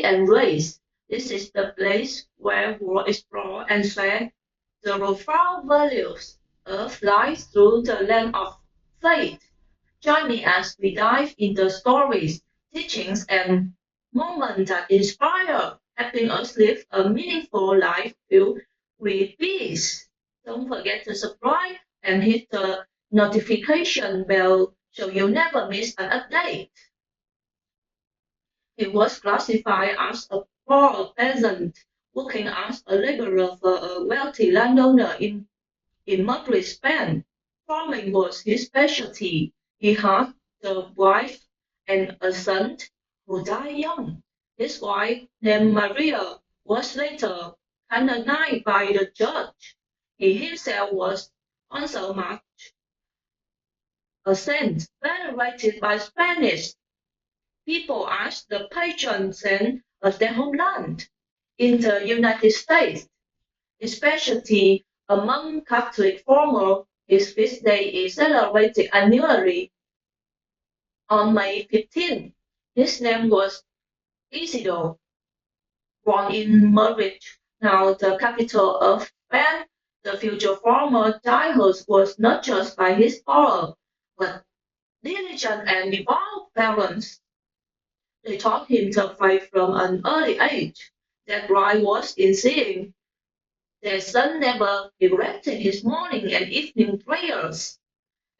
enrich. This is the place where we'll explore and share the profound values of life through the lens of faith. Join me as we dive into stories, teachings, and moments that inspire, helping us live a meaningful life filled with peace. Don't forget to subscribe and hit the notification bell so you never miss an update. He was classified as a poor peasant, working as a laborer for a wealthy landowner in Madrid, Spain. Farming was his specialty. He had a wife and a son who died young. His wife, named Maria, was later canonized by the church. He himself was also much a saint, venerated by Spanish people as the patron saint of their homeland. In the United States, especially among Catholic farmers, his feast day is celebrated annually on May 15. His name was Isidore. Born in Madrid, now the capital of Spain, the future farmer's childhood was nurtured by his father, but diligent and devout parents. They taught him to faith from an early age. Their pride was in seeing their son never neglected his morning and evening prayers.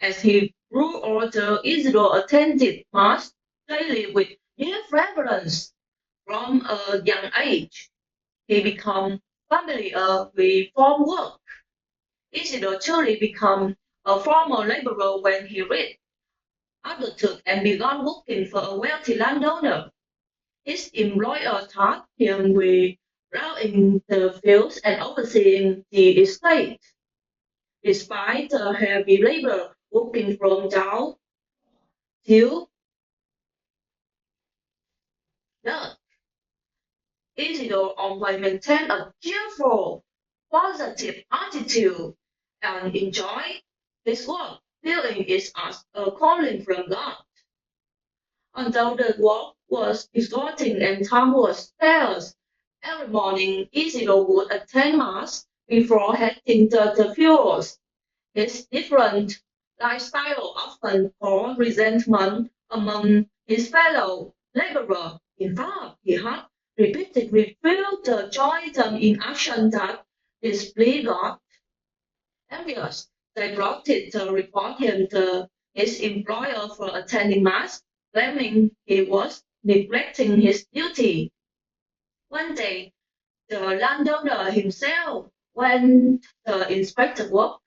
As he grew older, Isidore attended Mass daily with deep reverence. From a young age, he became familiar with farm work. Isidore truly became a farmer laborer when he reached adulthood and began working for a wealthy landowner. His employer tasked him with plowing the fields and overseeing the estate. Despite the heavy labor working from dawn till dusk, Isidore always maintained a cheerful, positive attitude and enjoyed his work, feeling it as a calling from God. Although the work was exhausting and time was scarce, every morning Isidore would attend Mass before heading to the fields. His different lifestyle often caused resentment among his fellow laborers. In fact, he had repeatedly failed to join them in action that displeased God. Envious, they plotted to report him to his employer for attending Mass, claiming he was neglecting his duty. One day, the landowner himself went to inspect the work.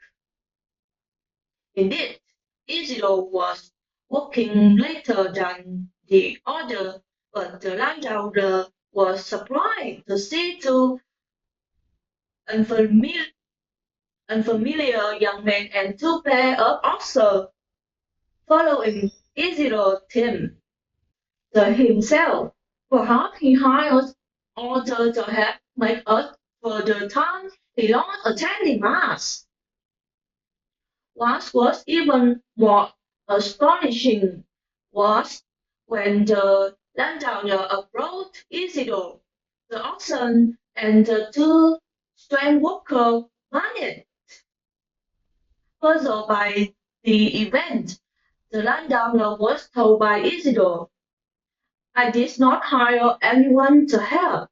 Indeed, Isidore was working later than the other, but the landowner was surprised to see two unfamiliar, unfamiliar young men and two pairs of oxen following Isidore's team. The himself, perhaps he hired order to help make up for the time he lost attending Mass. What was even more astonishing was when the landowner approached Isidore, the oxen, and the two strange workers vanished. Puzzled by the event, the landowner was told by Isidore, I did not hire anyone to help.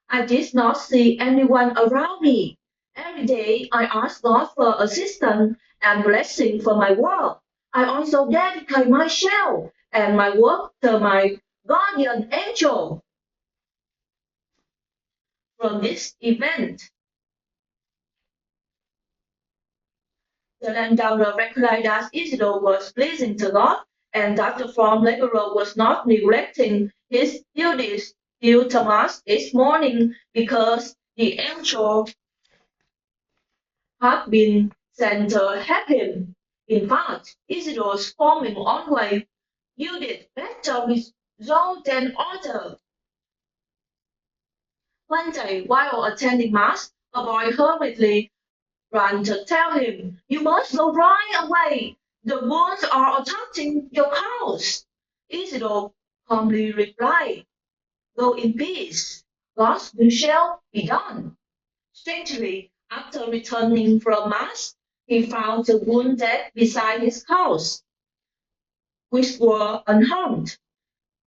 I did not see anyone around me. Every day I ask God for assistance and blessing for my work. I also dedicate myself and my work to my guardian angel. From this event, the landowner recognized that Isidore was pleasing to God and that the farm laborer was not neglecting his duties due to Mass each morning because the angel had been sent to help him. In fact, Isidore's farming always yielded better results than others. One day, while attending Mass, a boy hurriedly ran to tell him, You must go right away. The wolves are attacking your house. Isidore calmly replied, Go in peace. God's will shall be done. Strangely, after returning from Mass, he found the wounded beside his house, which were unharmed.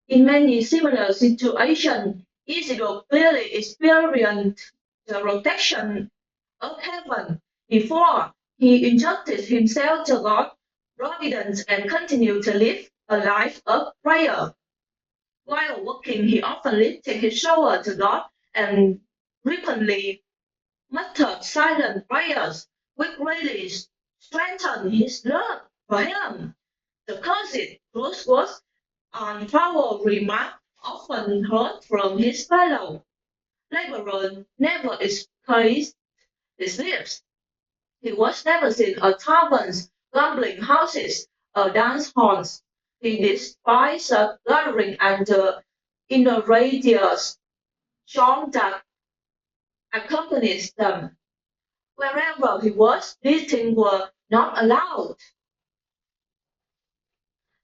In many similar situations, Isidore clearly experienced the protection of heaven before he entrusted himself to God's providence and continued to live a life of prayer. While working, he often lifted his shoulder to God and frequently muttered silent prayers, which really strengthened his love for him. The closet close was on power remark often heard from his fellow laborer never expressed his lips. He was never seen at taverns, gambling houses, or dance halls. He despised the gathering and the innovations song that accompanies them. Wherever he was, these things were not allowed.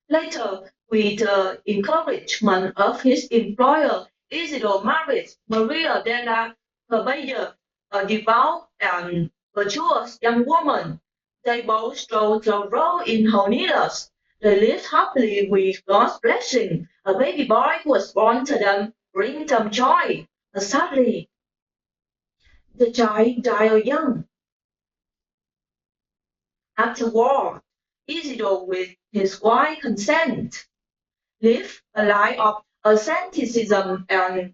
Later, with the encouragement of his employer, Isidore married Maria della Caballa, a devout and virtuous young woman. They both strove to grow in holiness. They lived happily with God's blessing. A baby boy was born to them, bringing them joy. But sadly, the child died young. Afterward, Isidore, with his wise consent, lived a life of asceticism and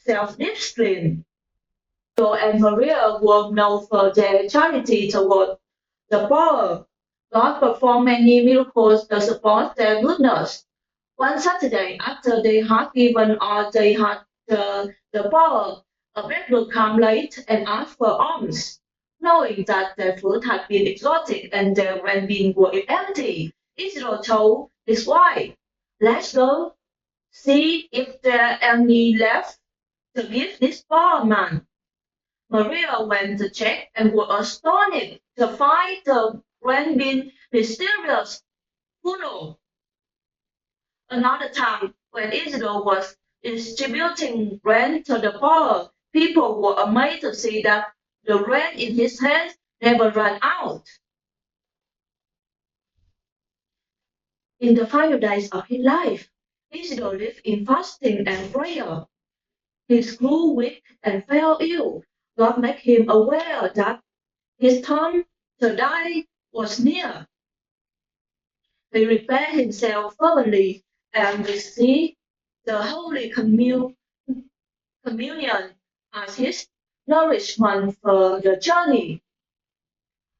self-discipline. Isidore and Maria were known for their charity toward the poor. God performed many miracles to support their goodness. One Saturday, after they had given all they had to the poor, a beggar came late and asked for alms. Knowing that their food had been exhausted and their well-being were empty, Isidore told his wife, "Let's go see if there are any left to give this poor man." Maria went to check and was astonished to find the rent being mysterious full. Another time, when Isidore was distributing rent to the poor, people were amazed to see that the rent in his hands never ran out. In the final days of his life, Isidore lived in fasting and prayer. He grew weak and fell ill. God made him aware that his time to die was near. He prepared himself fervently and received the Holy Communion as his nourishment for the journey.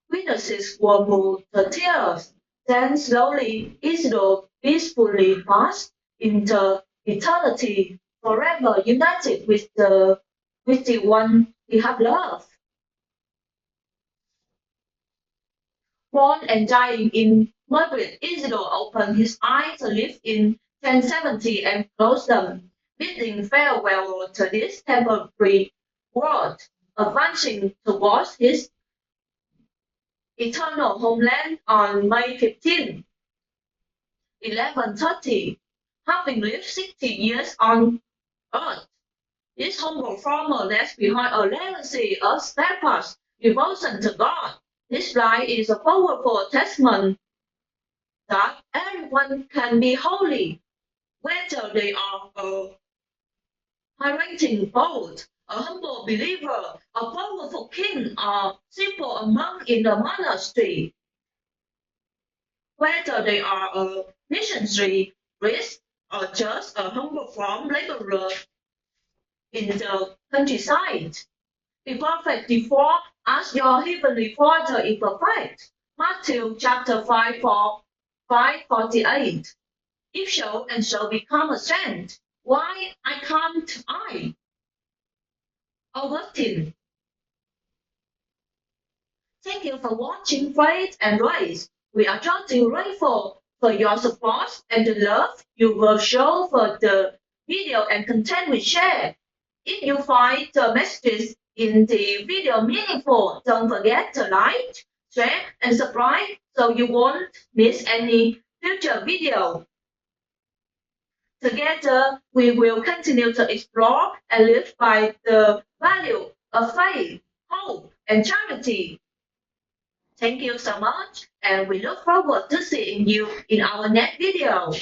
Witnesses were moved to tears. Then slowly Isidore peacefully passed into eternity, forever united with the one he had loved. Born and dying in Madrid, Isidore opened his eyes to live in 1070 and closed them, bidding farewell to this temporary world, advancing towards his eternal homeland on May 15, 1130. Having lived 60 years on earth, this humble farmer left behind a legacy of steadfast devotion to God. This life is a powerful testament that everyone can be holy, whether they are a high-ranking bold, a humble believer, a powerful king, or simple monk in the monastery. Whether they are a missionary, priest, or just a humble farm laborer in the countryside. Be perfect before as your heavenly Father is perfect. Matthew chapter 5:48. If so, and so become a saint, why I can't I? Augustine. Thank you for watching Faith and Grace. We are truly grateful for your support and the love you will show for the video and content we share. If you find the messages in the video meaningful, don't forget to like, share, and subscribe so you won't miss any future video. Together, we will continue to explore and live by the value of faith, hope, and charity. Thank you so much, and we look forward to seeing you in our next video.